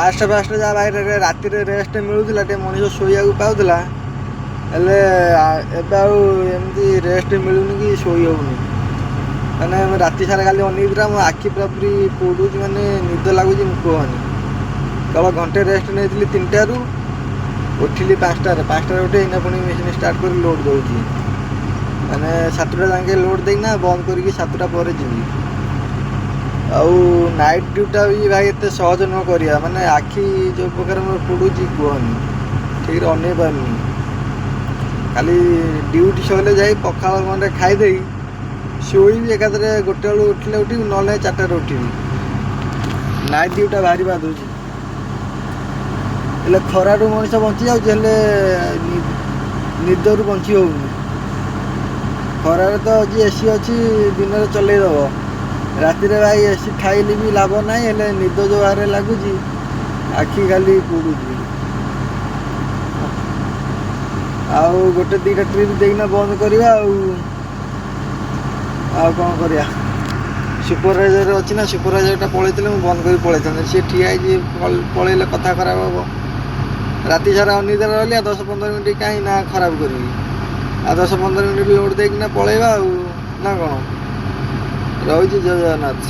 First first ଯାହା ଭାଇ ରାତିରେ ରେଷ୍ଟ ମିଳୁଥିଲା, ଟିକେ ମଣିଷ ଶୋଇବାକୁ ପାଉଥିଲା। ହେଲେ ଏବେ ଆଉ ଏମିତି ରେଷ୍ଟ ମିଳୁନି କି ଶୋଇ ହେଉନି। ମାନେ ରାତି ସାରା ଖାଲି ଅନିଦ୍ରା, ମୋ ଆଖି ପୁରା ପୁରି ପୋଡ଼ୁଛି, ମାନେ ନିଦ ଲାଗୁଛି ମୁଁ କୁହନି। କେବଳ ଘଣ୍ଟେ ରେଷ୍ଟ ନେଇଥିଲି 3ଟାରୁ, ଉଠିଲି 5ଟାରେ ଉଠି ଏଇନା ପୁଣି ମେସିନ୍ ଷ୍ଟାର୍ଟ କରି ଲୋଡ଼୍ ଦେଉଛି। ମାନେ 7ଟା ଯାକେ ଲୋଡ଼୍ ଦେଇକିନା ବନ୍ଦ କରିକି 7ଟା ପରେ ଯିବି। ଆଉ ନାଇଟ୍ ଡ୍ୟୁଟିଟା ବି ଭାଇ ଏତେ ସହଜ ନୁହଁ କରିବା। ମାନେ ଆଖି ଯେଉଁ ପ୍ରକାର ମୋର ପୋଡ଼ୁଛି କୁହନି, ଠିକ୍ରେ ଅନେଇ ପାରୁନି। ଖାଲି ଡ୍ୟୁଟି ସରିଲେ ଯାଇ ପଖାଳ ଗଣ୍ଡେ ଖାଇଦେଇ ଶୋଇବି, ଏକାଥରେ 1ଟା ବେଳୁ ଉଠିଲେ ଉଠିବି, ନହେଲେ 4ଟାରେ ଉଠିବି। ନାଇଟ୍ ଡ୍ୟୁଟିଟା ଭାରି ବାଧୁଛି। ହେଲେ ଖରାରୁ ମଣିଷ ବଞ୍ଚି ଯାଉଛି, ହେଲେ ନିଦରୁ ବଞ୍ଚି ହେଉନି। ଖରାରେ ତ ଆଜି ଏସି ଅଛି, ଦିନରେ ଚଲେଇ ଦେବ। ରାତିରେ ଭାଇ ଏସି ଖାଇଲେ ବି ଲାଭ ନାହିଁ, ହେଲେ ନିଦ ଯେଉଁ ଭାବରେ ଲାଗୁଛି, ଆଖି ଖାଲି ପୋଡ଼ୁଛି। ଆଉ 1-2ଟା ଟ୍ରିପ୍ ଦେଇକିନା ବନ୍ଦ କରିବା। ଆଉ କ'ଣ କରିବା? ସୁପରଭାଇଜର ଅଛି ନା, ସୁପରଭାଇଜରଟା ପଳେଇଥିଲେ ମୁଁ ବନ୍ଦ କରି ପଳେଇଥାନ୍ତି। ସିଏ ଠିଆ ହେଇଛି, ପଳେଇଲେ କଥା ଖରାପ ହେବ। ରାତି ସାରା ଅନିଦ୍ରା ରହିଲି, ଆଉ 10-15 ମିନିଟ୍ କାହିଁ ନା ଖରାପ କରିବି। ଆଉ 10-15 ମିନିଟ୍ ଲୋଡ଼୍ ଦେଇକିନା ପଳେଇବା ଆଉ, ନା କ'ଣ? ରହୁଛି। ଜୟ ଜଗନ୍ନାଥ।